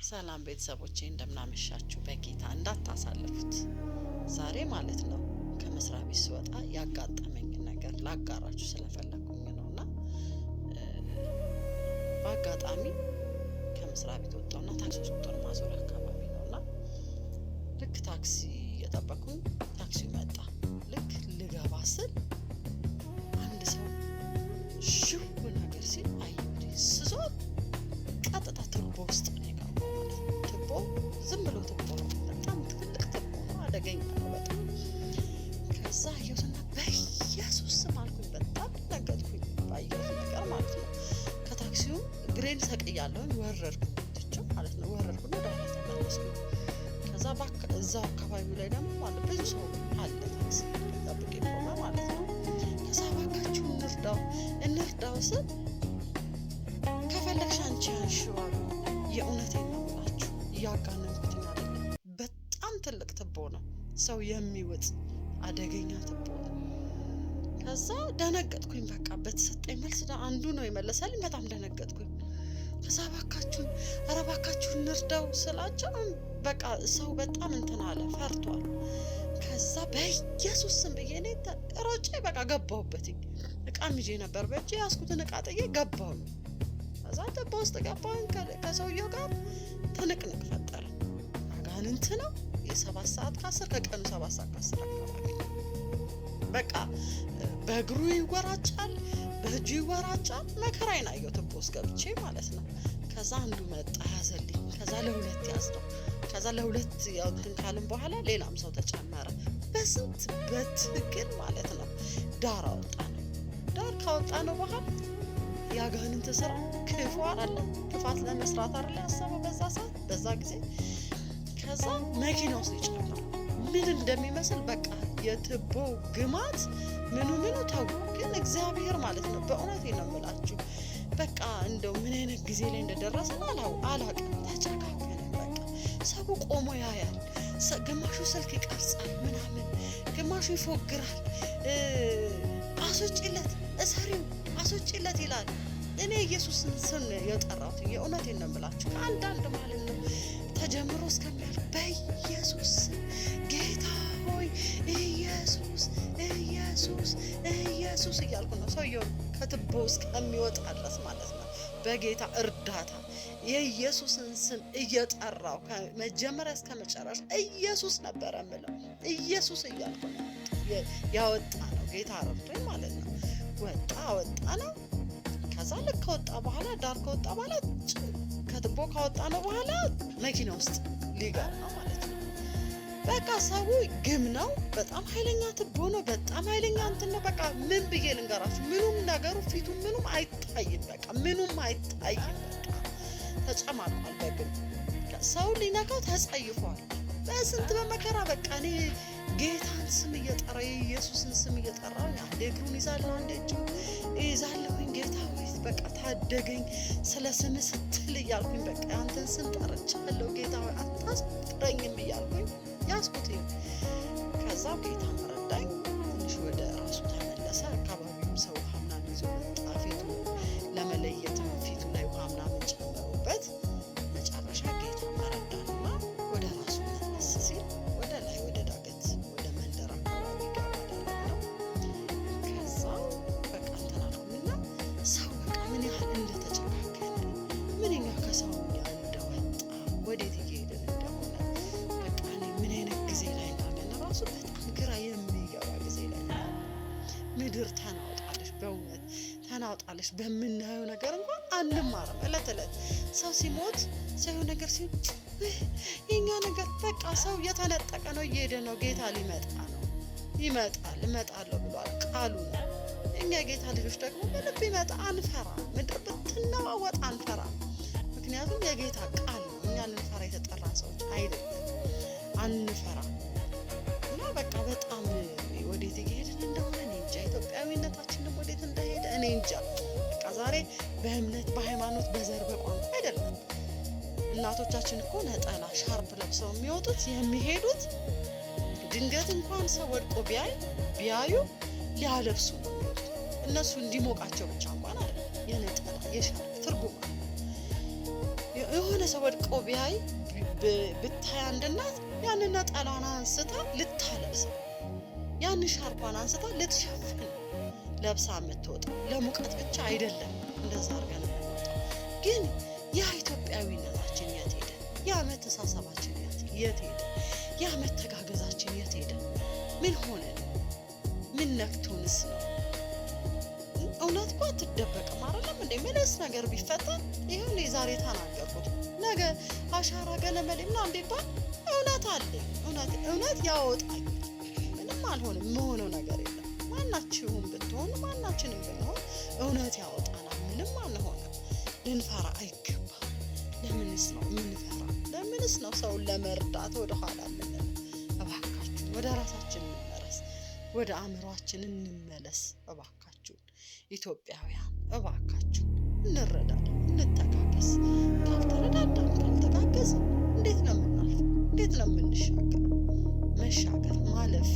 ሰላም ቤተሰቦቼ እንደምናመሻችሁ በጌታ እንዳታሳልፉት። ዛሬ ማለት ነው ከመስሪያ ቤት ስወጣ ያጋጠመኝ ነገር ላጋራችሁ ስለፈለኩኝ ነውና በአጋጣሚ ከመስሪያ ቤት ወጣውና ታክሲ ቁጥር ማዞሪያ አካባቢ ነውና ልክ ታክሲ እየጠበኩኝ ታክሲው መጣ። ልክ ልገባ ስል አንድ ሰው ሽው ነገር ሲል አየሁት። ስዞር ቀጥታ ቱቦ ውስጥ ነው የገባው ማለት ነው። ቱቦ ዝም ብሎ ቱቦ ነው፣ በጣም ትልቅ ቱቦ ነው፣ አደገኛ ነው በጣም። ከዛ አየሁትና በኢየሱስ ስም አልኩኝ። በጣም ነገጥኩኝ ባየሁት ነገር ማለት ነው። ከታክሲው እግሬን ሰቅያለሁኝ፣ ወረድኩኝ ትቼው ማለት ነው። ወረድኩና ወደ ኋላ ተመለስኩኝ። ከዛ እዛው አካባቢው ላይ ደግሞ ማለት ብዙ ሰው አለ ታክሲ ጠብቄ ቆመ ማለት ነው። ከዛ እባካችሁ እንርዳው ስል ከፈለግሽ አንቺ አንሺው አሉ። የእውነቴን ነው የምላችሁ፣ እያጋነንኩትኝ አይደለም። በጣም ትልቅ ቱቦ ነው፣ ሰው የሚውጥ አደገኛ ቱቦ ነው። ከዛ ደነገጥኩኝ። በቃ በተሰጠኝ መልስ አንዱ ነው የመለሰልኝ። በጣም ደነገጥኩኝ። ከዛ ኧረ እባካችሁ እንርዳው ስላቸው በቃ ሰው በጣም እንትን አለ፣ ፈርቷል። ከዛ በኢየሱስ ስም ብዬ እኔ ሮጬ በቃ ገባሁበትኝ። እቃም ይዤ ነበር በእጄ ያዝኩትን እቃ ጥዬ ገባሁኝ። ከዛ ቱቦ ውስጥ ገባሁኝ። ከሰውየው ጋር ትንቅንቅ ፈጠረ። አጋንንት ነው። የ7 ሰዓት ከ10 ከቀኑ 7 ሰዓት ከ10 አካባቢ በቃ በእግሩ ይወራጫል፣ በእጁ ይወራጫል። መከራዬን አየሁ ቱቦ ውስጥ ገብቼ ማለት ነው። ከዛ አንዱ መጣ ያዘልኝ። ከዛ ለሁለት ያዝነው። ከዛ ለሁለት ያው እንትን ካልን በኋላ ሌላም ሰው ተጨመረ። በስንት በትግል ማለት ነው ዳር አወጣነው። ዳር ካወጣነው በኋላ ያጋንንት ስራ ክፉ አይደለ፣ ክፋት ለመስራት አይደለ ያሰበው በዛ ሰዓት በዛ ጊዜ። ከዛ መኪና ውስጥ ይጨምራል። ምን እንደሚመስል በቃ የቱቦ ግማት ምኑ ተው። ግን እግዚአብሔር ማለት ነው በእውነቴ ነው የምላችሁ በቃ እንደው ምን አይነት ጊዜ ላይ እንደደረሰን አላውቅም። ተጨካከለ። በቃ ሰው ቆሞ ያያል። ግማሹ ስልክ ይቀርጻል ምናምን፣ ግማሹ ይፎግራል። አስወጪለት፣ እሰሪው አስወጪለት ይላል። እኔ ኢየሱስን ስም የጠራሁት የእውነቴን ነው የምላችሁ ከአንዳንድ ማለት ነው ተጀምሮ እስከሚያልፍ በኢየሱስ ጌታ ሆይ ኢየሱስ እያልኩ ነው ሰውየውን ከቱቦ እስከሚወጣ ድረስ ማለት ነው። በጌታ እርዳታ የኢየሱስን ስም እየጠራው ከመጀመሪያ እስከ መጨረሻ ኢየሱስ ነበረ የምለው። ኢየሱስ እያልኩ ነው ያወጣ ነው ጌታ ረድቶኝ ማለት ነው። ወጣ ነው። ከዛ ልክ ከወጣ በኋላ ዳር ከወጣ በኋላ ከቱቦ ካወጣ ነው በኋላ መኪና ውስጥ ሊገባ ነው ማለት ነው። በቃ ሰው ግም ነው። በጣም ኃይለኛ ቱቦ ነው። በጣም ኃይለኛ እንትን ነው። በቃ ምን ብዬ ልንገራችሁ? ምኑም ነገሩ ፊቱ ምኑም አይታይም። በቃ ምኑም አይታይም። በቃ ተጨማቋል። በግም ሰው ሊነካው ተጸይፏል። በስንት በመከራ በቃ እኔ ጌታን ስም እየጠራ የኢየሱስን ስም እየጠራ አንዴ እግሩን ይዛለሁ፣ አንዴ እጁን ይዛለሁኝ። ጌታ ሆይ በቃ ታደገኝ ስለ ስም ስትል እያልኩኝ በቃ አንተን ስም ጠርቻለሁ። ጌታ ሆይ አታስጥረኝም እያልኩኝ ያዝኩትኝ። ከዛ ጌታ ረዳኝ። ትንሽ ወደ ራሱ ተመለሰ። አካባቢውም ሰው ውሃ ምናምን ይዞ መጣ። ፊቱ ለመለየትም ፊቱ ላይ ውሃ ምናምን ጨመሩበት። መጨረሻ ጌታ ረዳንና ወደ ራሱ መለስ ሲል ወደ ላይ ወደ ዳገት ወደ መንደር አካባቢ ገባ ነው። ከዛ በቃ እንትን አልኩኝና ሰው በቃ ምን ያህል እንደተጨካከለ ምንኛ ከሰው እንደወጣ ወዴት እየሄድን እንደሆነ በቃ እኔ ምን አይነት ጊዜ ላይ እንዳለን ራሱ በጣም ግራ የሚገባ ጊዜ ላይ ምድር ተናውጣለች። በእውነት ተናውጣለች። በምናየው ነገር እንኳን አንማርም። እለት ሰው ሲሞት ሰው ነገር የኛ ነገር በቃ ሰው እየተነጠቀ ነው፣ እየሄደ ነው። ጌታ ሊመጣ ነው። እመጣለሁ ብሏል፣ ቃሉ ነው። እኛ ጌታ ልጆች ደግሞ በልብ ይመጣ አንፈራ። ምድር ብትነዋወጥ አንፈራ። ምክንያቱም የጌታ ቃል ነው። እኛ ልንፈራ የተጠራን ሰዎች አይደለም። አንፈራ እና በቃ በጣም ወዴት እየሄድን እንደሆነ እኔ እንጃ። ኢትዮጵያዊነታችንም ወዴት እንደሄደ እኔ እንጃ። በቃ ዛሬ በእምነት በሃይማኖት በዘር በቋንቋ አይደለም። እናቶቻችን እኮ ነጠላ ሻርፕ ለብሰው የሚወጡት የሚሄዱት ድንገት እንኳን ሰው ወድቆ ቢያዩ ሊያለብሱ ነው የሚወጡት። እነሱ እንዲሞቃቸው ብቻ እንኳን አይደለም። የነጠላ የሻርፕ ትርጉም የሆነ ሰው ወድቆ ቢያይ ብታይ አንድ እናት ያንን ነጠላዋን አንስታ ልታለብሰው፣ ያንን ሻርፓን አንስታ ልትሸፍን ለብሳ የምትወጣው። ለሙቀት ብቻ አይደለም እንደዛ አድርገን የምንወጣው። ግን ያ ኢትዮጵያዊነታችን የት ሄደ? ያ መተሳሰባችን የት ሄደ? ያ መተጋገዛችን የት ሄደ? ምን ሆነ? ምን ነክቶንስ ነው? እውነት እኮ አትደበቅም አይደለም እንዴ? ምንስ ነገር ቢፈጠር ይሄን ዛሬ ተናገርኩት ነገ አሻራ ገለመሌ ምናምን ቢባል እውነት አለ። እውነት ያወጣል። ምንም አልሆንም። የምሆነው ነገር የለም። ማናችሁም ብትሆን ማናችንም ብንሆን እውነት ያወጣናል። ምንም አንሆንም። ልንፈራ አይገባም። ለምንስ ነው የምንፈራ? ለምንስ ነው ሰውን ለመርዳት ወደኋላ የምንለው? እባካችሁን ወደ ራሳችን እንመለስ። ወደ አእምሯችን እንመለስ። እባካችሁን ኢትዮጵያውያን እባካችሁ እንረዳዳ፣ እንተጋገዝ። ካልተረዳዳን ካልተጋገዝ እንዴት ነው የምናልፈው? እንዴት ነው የምንሻገር? መሻገር ማለፍ